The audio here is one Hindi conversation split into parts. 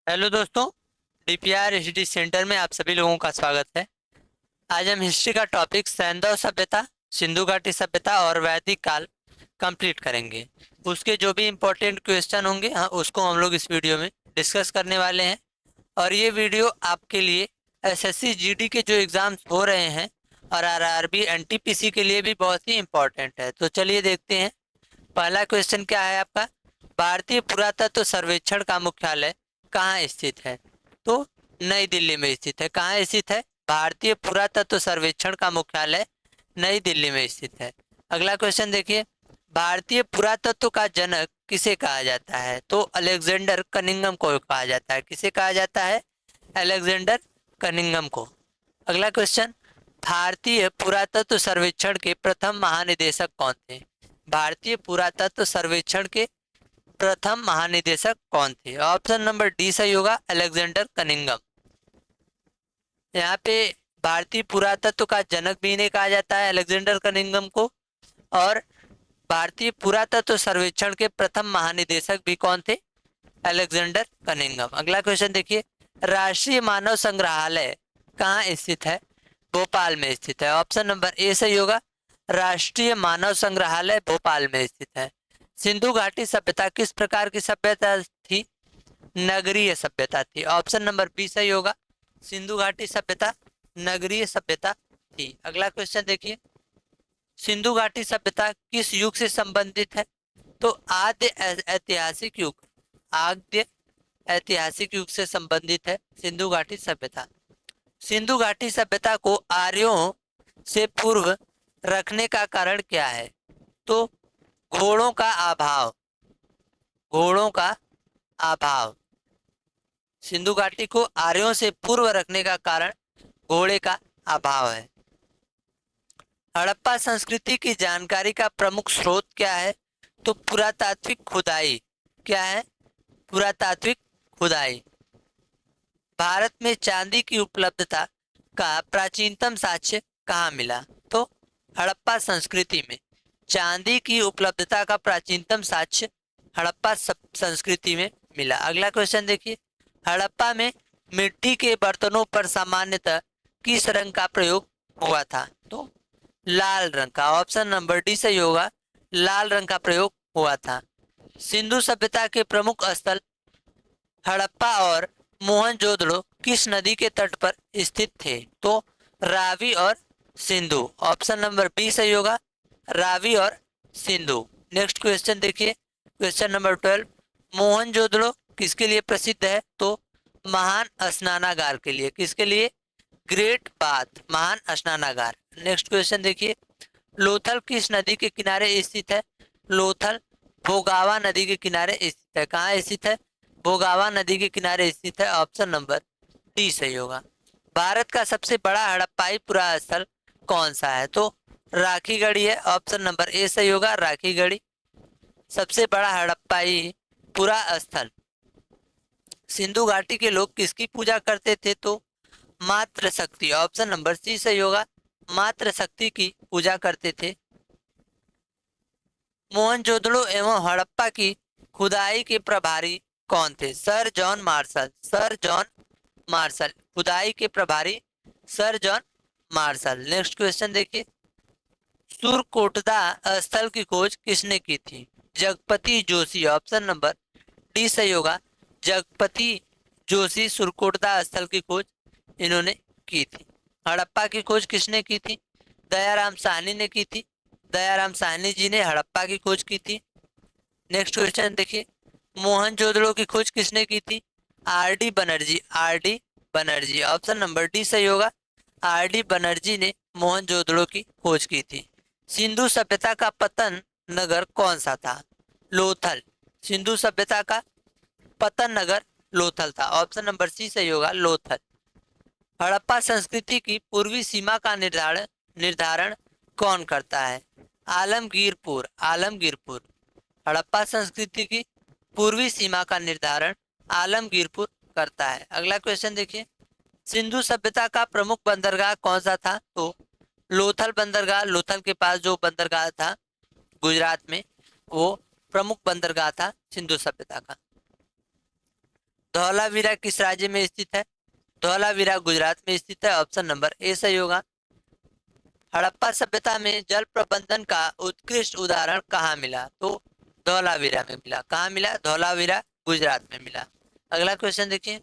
हेलो दोस्तों। डीपीआर एचडी सेंटर में आप सभी लोगों का स्वागत है। आज हम हिस्ट्री का टॉपिक सैंधव सभ्यता, सिंधु घाटी सभ्यता और वैदिक काल कंप्लीट करेंगे। उसके जो भी इम्पोर्टेंट क्वेश्चन होंगे उसको हम लोग इस वीडियो में डिस्कस करने वाले हैं। और ये वीडियो आपके लिए एसएससी जीडी के जो एग्ज़ाम्स हो रहे हैं और आरआरबी एनटीपीसी के लिए भी बहुत ही इम्पोर्टेंट है। तो चलिए देखते हैं। पहला क्वेश्चन क्या है आपका। भारतीय पुरातत्व सर्वेक्षण का मुख्यालय कहाँ स्थित है? तो नई दिल्ली में स्थित है। कहाँ स्थित है? भारतीय पुरातत्व सर्वेक्षण का मुख्यालय नई दिल्ली में स्थित है। अगला क्वेश्चन देखिए। भारतीय पुरातत्व का जनक किसे कहा जाता है? तो अलेक्जेंडर कनिंघम को कहा जाता है। किसे कहा जाता है? अलेक्जेंडर कनिंघम को। अगला क्वेश्चन। भारतीय पुरातत्व सर्वेक्षण के प्रथम महानिदेशक कौन थे? भारतीय पुरातत्व सर्वेक्षण के प्रथम महानिदेशक कौन थे? ऑप्शन नंबर डी सही होगा, अलेक्जेंडर कनिंघम। यहाँ पे भारतीय पुरातत्व का जनक भी इन्हें कहा जाता है, अलेक्जेंडर कनिंघम को। और भारतीय पुरातत्व सर्वेक्षण के प्रथम महानिदेशक भी कौन थे? Alexander Cunningham. अगला क्वेश्चन देखिए। राष्ट्रीय मानव संग्रहालय कहाँ स्थित है? भोपाल में स्थित है। ऑप्शन नंबर ए सही होगा, राष्ट्रीय मानव संग्रहालय भोपाल में स्थित है। सिंधु घाटी सभ्यता किस प्रकार की सभ्यता थी? नगरीय सभ्यता थी। ऑप्शन नंबर बी सही होगा, सिंधु घाटी सभ्यता नगरीय सभ्यता थी। अगला क्वेश्चन देखिए। सिंधु घाटी सभ्यता किस युग से संबंधित है? तो आद्य ऐतिहासिक युग, आद्य ऐतिहासिक युग से संबंधित है सिंधु घाटी सभ्यता। सिंधु घाटी सभ्यता को आर्यों से पूर्व रखने का कारण क्या है? तो घोड़ों का अभाव, घोड़ों का अभाव। सिंधु घाटी को आर्यों से पूर्व रखने का कारण घोड़े का अभाव है। हड़प्पा संस्कृति की जानकारी का प्रमुख स्रोत क्या है? तो पुरातात्विक खुदाई। क्या है? पुरातात्विक खुदाई। भारत में चांदी की उपलब्धता का प्राचीनतम साक्ष्य कहाँ मिला? तो हड़प्पा संस्कृति में चांदी की उपलब्धता का प्राचीनतम साक्ष्य हड़प्पा संस्कृति में मिला। अगला क्वेश्चन देखिए। हड़प्पा में मिट्टी के बर्तनों पर सामान्यतः किस रंग का प्रयोग हुआ था? तो लाल रंग का। ऑप्शन नंबर डी सही होगा, लाल रंग का प्रयोग हुआ था। सिंधु सभ्यता के प्रमुख स्थल हड़प्पा और मोहनजोदड़ो किस नदी के तट पर स्थित थे? तो रावी और सिंधु। ऑप्शन नंबर बी सही होगा, रावी और सिंधु। नेक्स्ट क्वेश्चन देखिए, क्वेश्चन नंबर 12। मोहनजोदड़ो किसके लिए प्रसिद्ध है? तो महान स्नानागार के लिए। किसके लिए? ग्रेट बाथ, महान स्नानागार। नेक्स्ट क्वेश्चन देखिए। लोथल किस नदी के किनारे स्थित है? लोथल भोगावा नदी के किनारे स्थित है। कहाँ स्थित है? भोगावा नदी के किनारे स्थित है। ऑप्शन नंबर डी सही होगा। भारत का सबसे बड़ा हड़प्पाई पुरा स्थल कौन सा है? तो राखीगढ़ी है। ऑप्शन नंबर ए सही होगा, राखीगढ़ी सबसे बड़ा हड़प्पाई पुरा स्थल। सिंधु घाटी के लोग किसकी पूजा करते थे? तो मात्र शक्ति। ऑप्शन नंबर सी सही होगा, मात्र शक्ति की पूजा करते थे। मोहनजोदड़ो एवं हड़प्पा की खुदाई के प्रभारी कौन थे? Sir John Marshall. Sir John Marshall खुदाई के प्रभारी sir John Marshall. Next question देखिए। सुरकोटदा स्थल की खोज किसने की थी? Jagpati Joshi. Option number D सही होगा, जगपति जोशी सुरकोटदा स्थल की खोज इन्होंने की थी। हड़प्पा की खोज किसने की थी? दयाराम साहनी ने की थी। दयाराम साहनी जी ने हड़प्पा की खोज की थी। नेक्स्ट क्वेश्चन देखिए। मोहनजोदड़ो की खोज किसने की थी? R D Banerjee. R D Banerjee. Option number D सही होगा, आर डी बनर्जी ने मोहनजोदड़ो की खोज की थी। सिंधु सभ्यता का पतन नगर कौन सा था? लोथल। सिंधु सभ्यता का पतन नगर लोथल था। ऑप्शन नंबर सी सही होगा, लोथल। हड़प्पा संस्कृति की पूर्वी सीमा का निर्धारण निर्धारण कौन करता है? आलमगीरपुर। आलमगीरपुर। हड़प्पा संस्कृति की पूर्वी सीमा का निर्धारण आलमगीरपुर करता है। अगला क्वेश्चन देखिए। सिंधु सभ्यता का प्रमुख बंदरगाह कौन सा था? तो लोथल बंदरगाह। लोथल के पास जो बंदरगाह था गुजरात में, वो प्रमुख बंदरगाह था सिंधु सभ्यता का। धौलावीरा किस राज्य में स्थित है? धौलावीरा गुजरात में स्थित है। ऑप्शन नंबर ए सही होगा। हड़प्पा सभ्यता में जल प्रबंधन का उत्कृष्ट उदाहरण कहाँ मिला? तो धौलावीरा में मिला। कहाँ मिला? धौलावीरा गुजरात में मिला। अगला क्वेश्चन देखिए,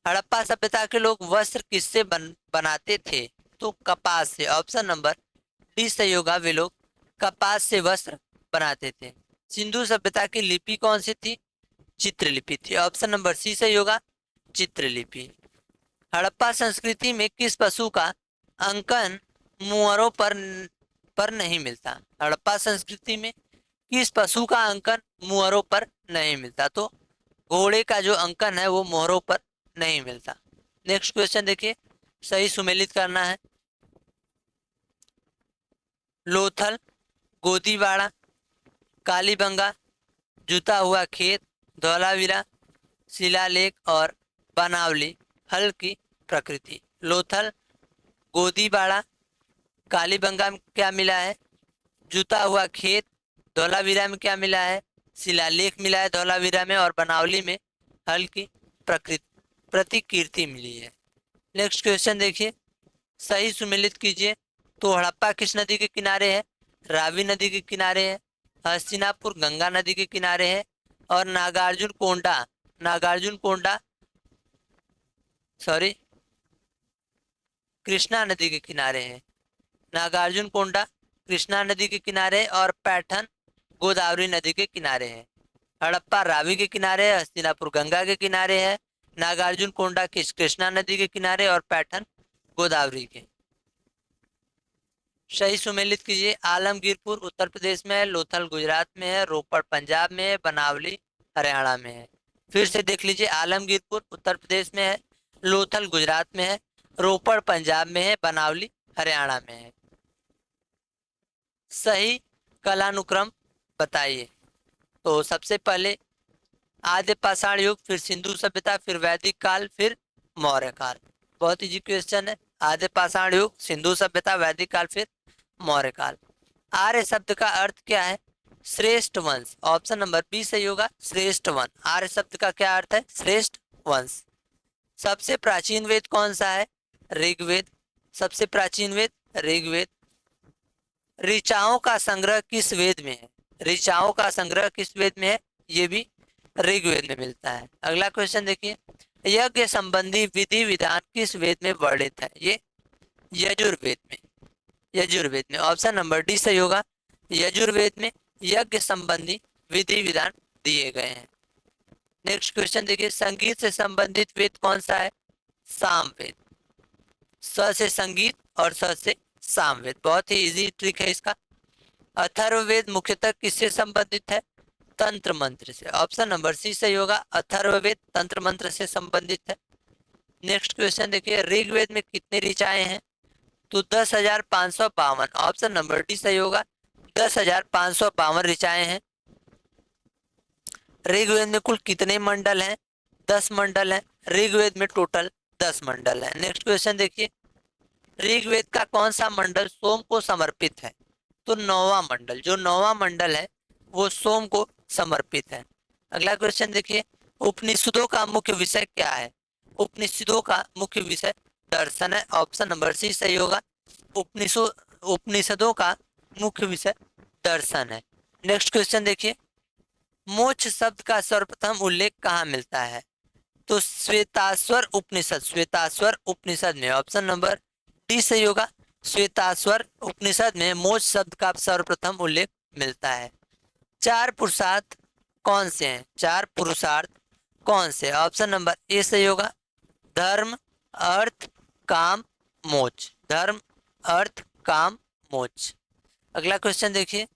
हड़प्पा सभ्यता के लोग वस्त्र किससे बनाते थे? तो कपास से। ऑप्शन नंबर डी सही होगा। वे लोग कपास से वस्त्र बनाते थे। सिंधु सभ्यता की लिपि कौन सी थी? चित्रलिपि थी। ऑप्शन नंबर सी सही होगा, चित्रलिपि। हड़प्पा संस्कृति में किस पशु का अंकन मुहरों पर नहीं मिलता? हड़प्पा संस्कृति में किस पशु का अंकन मुहरों पर नहीं मिलता? तो घोड़े का जो अंकन है वो मोहरों पर नहीं मिलता। नेक्स्ट क्वेश्चन देखिए, सही सुमेलित करना है। लोथल, गोदीवाड़ा, कालीबंगा, जुता हुआ खेत, धौलावीरा, शिलालेख और बनावली फल की प्रकृति। लोथल, गोदीवाड़ा, कालीबंगा में क्या मिला है? जुता हुआ खेत। धौलावीरा में क्या मिला है? शिलालेख मिला है धौलावीरा में, और बनावली में हल की प्रकृति प्रतिकीर्ति मिली है। नेक्स्ट क्वेश्चन देखिए, सही सुमेलित कीजिए। तो हड़प्पा किस नदी के किनारे है? रावी नदी के किनारे है। हस्तिनापुर गंगा नदी के किनारे है। और नागार्जुन कोंडा सॉरी कृष्णा नदी के किनारे है। नागार्जुन कोंडा कृष्णा नदी के किनारे और पैठन गोदावरी नदी के किनारे है। हड़प्पा रावी के किनारे है, हस्तिनापुर गंगा के किनारे है, नागार्जुन कोंडा कृष्णा नदी के किनारे और पैठन गोदावरी के। सही सुमेलित कीजिए। आलमगीरपुर उत्तर प्रदेश में है, लोथल गुजरात में है, रोपड़ पंजाब में है, बनावली हरियाणा में है। फिर से देख लीजिए, आलमगीरपुर उत्तर प्रदेश में है, लोथल गुजरात में है, रोपड़ पंजाब में है, बनावली हरियाणा में है। सही कालानुक्रम बताइए। तो सबसे पहले आद्य पाषाण युग, फिर सिंधु सभ्यता, फिर वैदिक काल, फिर मौर्य काल। बहुत इजी क्वेश्चन है। आद्य पाषाण युग, सिंधु सभ्यता, वैदिक काल, फिर मौर्य काल। आर्य शब्द का अर्थ क्या है? श्रेष्ठ वंश। ऑप्शन नंबर बी सही होगा, श्रेष्ठ वंश। आर्य शब्द का क्या अर्थ है? श्रेष्ठ वंश। सबसे प्राचीन वेद कौन सा है? ऋग्वेद। सबसे प्राचीन वेद ऋग्वेद। ऋचाओं का संग्रह किस वेद में है? ऋचाओं का संग्रह किस वेद में है? ये भी ऋग्वेद में मिलता है। अगला क्वेश्चन देखिए, यज्ञ संबंधी विधि विधान किस वेद में वर्णित है? ये यजुर्वेद में। यजुर्वेद में। ऑप्शन नंबर डी सही होगा। यजुर्वेद में यज्ञ संबंधी विधि विधान दिए गए हैं। नेक्स्ट क्वेश्चन देखिए, संगीत से संबंधित वेद कौन सा है? सामवेद। स से संगीत और स से सामवेद। बहुत ही इजी ट्रिक है इसका। अथर्ववेद मुख्यतः किससे संबंधित है? तंत्र मंत्र से। ऑप्शन नंबर सी सही होगा, अथर्ववेद तंत्र मंत्र से संबंधित है। नेक्स्ट क्वेश्चन देखिए, ऋग्वेद में कितनी ऋचाएं हैं? तो 10,552। ऑप्शन नंबर डी सही होगा, 10,552 ऋचाएं हैं। ऋग्वेद में कुल कितने मंडल हैं? 10 मंडल हैं। ऋग्वेद में टोटल 10 मंडल हैं। नेक्स्ट क्वेश्चन देखिए, ऋग्वेद का कौन सा मंडल सोम को समर्पित है? तो 9वां मंडल। जो 9वां मंडल है वो सोम को समर्पित है। अगला क्वेश्चन देखिए, उपनिषदों का मुख्य विषय क्या है? उपनिषदों का मुख्य विषय दर्शन है। ऑप्शन नंबर सी सही होगा, उपनिषदों का मुख्य विषय दर्शन है। नेक्स्ट क्वेश्चन देखिए, मोक्ष शब्द का सर्वप्रथम उल्लेख कहाँ मिलता है? तो श्वेताश्वर उपनिषद। श्वेताश्वर उपनिषद में। ऑप्शन नंबर डी सही होगा, श्वेताश्वर उपनिषद में मोक्ष शब्द का सर्वप्रथम उल्लेख मिलता है। 4 पुरुषार्थ कौन से हैं? 4 पुरुषार्थ कौन से? ऑप्शन नंबर ए सही होगा, धर्म, अर्थ, काम, मोक्ष। धर्म, अर्थ, काम, मोक्ष। अगला क्वेश्चन देखिए,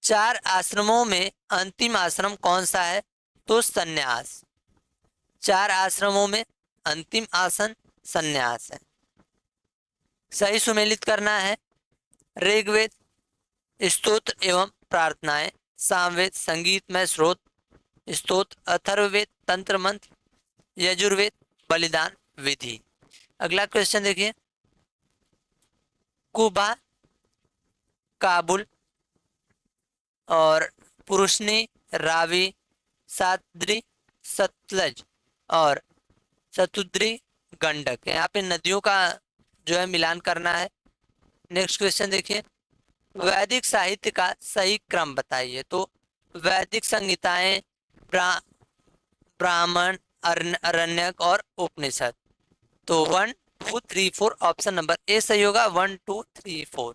चार आश्रमों में अंतिम आश्रम कौन सा है? तो संन्यास। 4 आश्रमों में अंतिम आसन संन्यास है। सही सुमेलित करना है। ऋग्वेद स्तोत्र एवं प्रार्थनाएं, सामवेद संगीतमय स्रोत स्तोत्र, अथर्ववेद तंत्र मंत्र, यजुर्वेद बलिदान विधि। अगला क्वेश्चन देखिए, कुबा, काबुल और पुरुषनी, रावी, साद्री, सतलज और सतुद्री, गंडक। यहाँ पे नदियों का जो है मिलान करना है। नेक्स्ट क्वेश्चन देखिए, वैदिक साहित्य का सही क्रम बताइए। तो वैदिक संहिताएं, ब्रा, ब्राह्मण, अरण्यक और उपनिषद। तो 1 2 3 4 ऑप्शन नंबर ए सही होगा, 1 2 3 4।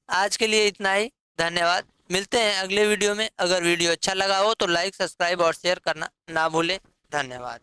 आज के लिए इतना ही, धन्यवाद। मिलते हैं अगले वीडियो में। अगर वीडियो अच्छा लगा हो तो लाइक, सब्सक्राइब और शेयर करना ना भूलें। धन्यवाद।